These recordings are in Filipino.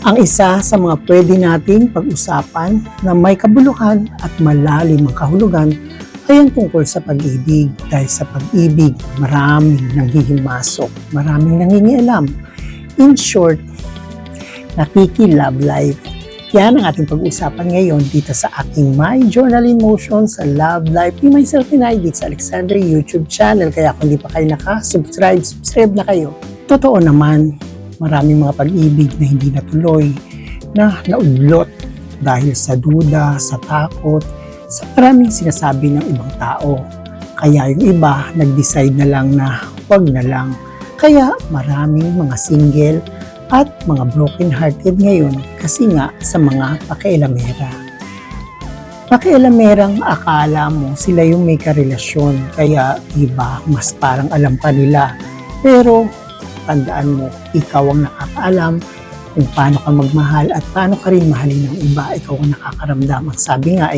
Ang isa sa mga pwede nating pag-usapan na may kabuluhan at malalim ang kahulugan ay ang tungkol sa pag-ibig. Dahil sa pag-ibig, maraming nanghihimasok, maraming nangingialam. In short, nakiki-love life. Yan ang ating pag-usapan ngayon dito sa aking My Journal in Motion sa Love Life ni myself and I dito sa Alexander YouTube channel. Kaya kung hindi pa kayo subscribe na kayo. Totoo naman, maraming mga pag-ibig na hindi natuloy, na naudlot dahil sa duda, sa takot, sa maraming sinasabi ng ibang tao. Kaya yung iba, nag-decide na lang na wag na lang. Kaya maraming mga single at mga broken-hearted ngayon kasi nga sa mga pakialamera. Pakialamerang akala mo sila yung may karelasyon, kaya iba mas parang alam pa nila. Pero tandaan mo, ikaw ang nakakaalam kung paano ka magmahal at paano ka rin mahalin ng iba. Ikaw ang nakakaramdam. Ang sabi nga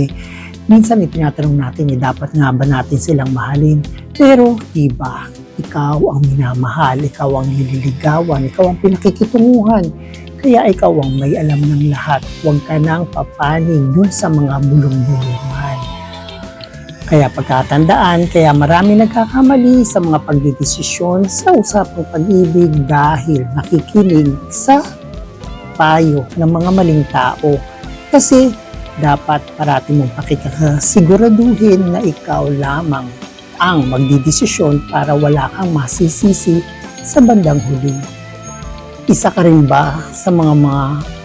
minsan tinatanong natin dapat nga ba natin silang mahalin? Pero iba, ikaw ang minamahal, ikaw ang nililigawan, ikaw ang pinakikitunguhan. Kaya ikaw ang may alam ng lahat. Huwag ka nang papanig dun sa mga bulong-bulungan. Kaya pagkatandaan, kaya marami nagkakamali sa mga pagdidesisyon sa usapang pag-ibig dahil nakikinig sa payo ng mga maling tao. Kasi dapat parati mong pakikasiguraduhin na ikaw lamang ang magdidesisyon para wala kang masisisi sa bandang huli. Isa ka rin ba sa mga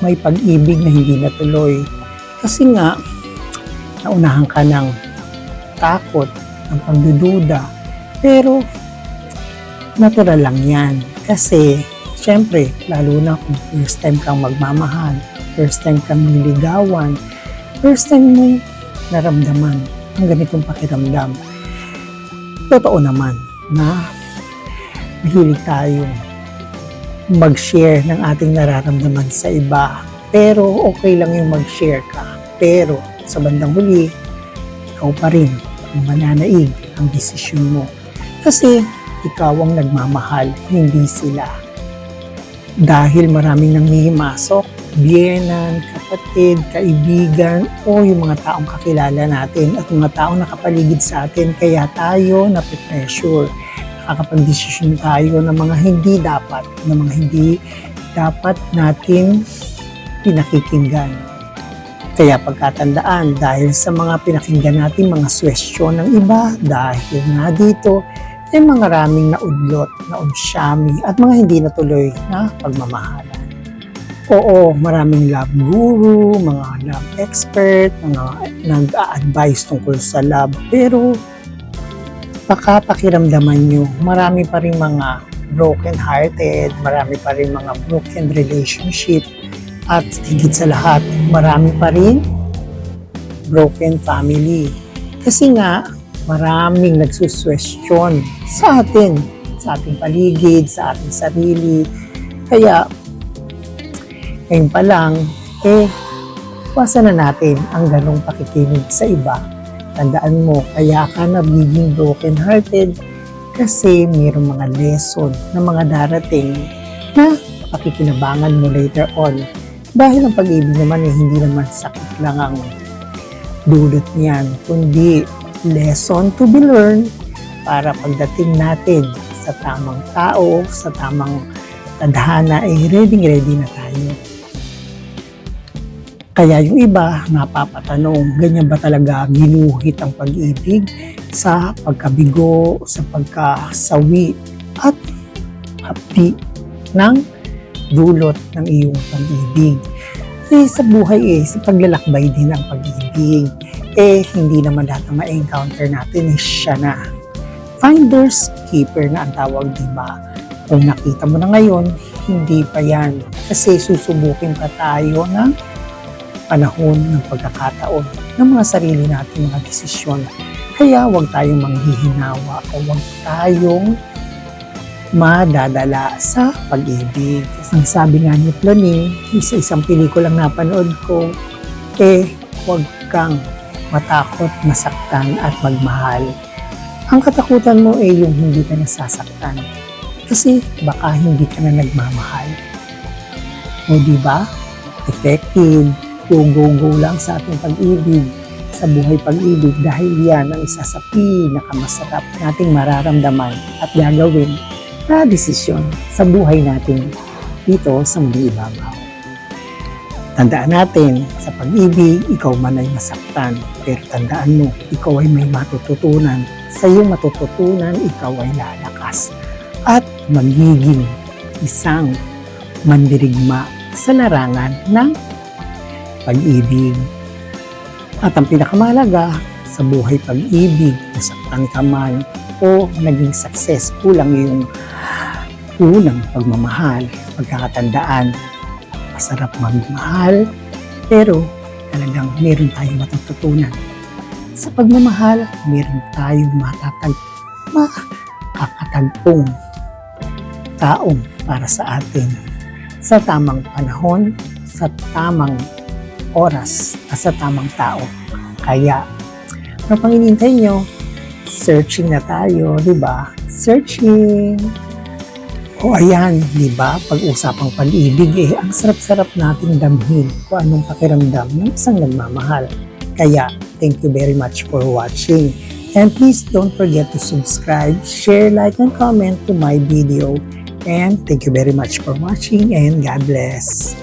may pag-ibig na hindi natuloy? Kasi nga, naunahan ka ng takot, ng pagdududa. Pero, natural lang yan. Kasi, syempre, lalo na kung first time kang magmamahal, first time kang niligawan, first time mo naramdaman ang ganitong pakiramdam. Totoo naman na mahilig tayong mag-share ng ating nararamdaman sa iba. Pero okay lang yung mag-share ka. Pero sa bandang huli, ikaw pa rin ang mananaig ang desisyon mo. Kasi ikaw ang nagmamahal, hindi sila. Dahil maraming nanghihimasok, biyenan, kapatid, kaibigan, o yung mga taong kakilala natin at mga taong nakapaligid sa atin, kaya tayo napipressure. Nakakapag-desisyon tayo ng mga hindi dapat natin pinakikinggan. Kaya pagkatandaan, dahil sa mga pinakinggan natin, mga suwestyon ng iba, dahil nga dito, ay mga raming naudlot, naudsyami, at mga hindi natuloy na pagmamahalan. Oo, maraming love guru, mga love expert, mga nag-a-advise tungkol sa love. Pero, baka pakiramdaman nyo, marami pa rin mga broken-hearted, marami pa rin mga broken relationship, at higit sa lahat, marami pa rin broken family. Kasi nga, maraming nagsuswestyon sa atin, sa ating paligid, sa ating sarili. Kaya, ngayon pa lang, iwasan na natin ang ganong pakikinig sa iba. Tandaan mo, kaya ka nagiging broken-hearted kasi mayroong mga lesson na mga darating na pakikinabangan mo later on. Dahil ang pag-ibig naman hindi naman sakit lang ang dulot niyan, kundi lesson to be learned para pagdating natin sa tamang tao, sa tamang tadhana, ready na tayo. Kaya yung iba napapatanong, ganyan ba talaga ginuhit ang pag-ibig sa pagkabigo, sa pagkasawi at hapdi ng dulot ng iyong pag-ibig? Sa buhay sa paglalakbay din ang pag-ibig. Hindi naman lahat na ma-encounter natin siya na. Finder's keeper na ang tawag, diba? Kung nakita mo na ngayon, hindi pa yan. Kasi susubukin pa tayo ng panahon ng pagkakataon ng mga sarili natin mga desisyon. Kaya huwag tayong manghihinawa o huwag tayong madadala sa pag-ibig. Ang sabi nga ni Ploning, sa isang pelikulang napanood ko, huwag kang matakot, masaktan at magmahal. Ang katakutan mo yung hindi ka nasasaktan. Kasi baka hindi ka na nagmamahal. O diba? effective, go lang sa ating pag-ibig, sa buhay pag-ibig dahil yan ang isa sa pinakamasarap nating mararamdaman at gagawin na desisyon sa buhay natin dito sa Muling Ibabaw. Tandaan natin, sa pag-ibig, ikaw man ay masaktan, pero tandaan mo, ikaw ay may matututunan. Sa iyong matututunan, ikaw ay lalakas at magiging isang mandirigma sa larangan ng pag-ibig. At ang pinakamahalaga, sa buhay pag-ibig, nasaktan ka man o naging successful ang iyong unang pagmamahal, pagkakatandaan, masarap magmahal, pero talagang meron tayong matututunan. Sa pagmamahal, meron tayong makakatagpong taong para sa atin sa tamang panahon, sa tamang oras, at sa tamang tao. Kaya, ano pang inintay nyo? Searching na tayo, di ba? Searching! O ayan, di ba? Pag-usapang pag-ibig, ang sarap-sarap nating damhin kung anong pakiramdam ng isang nagmamahal. Kaya, thank you very much for watching. And please don't forget to subscribe, share, like, and comment to my video. And thank you very much for watching and God bless.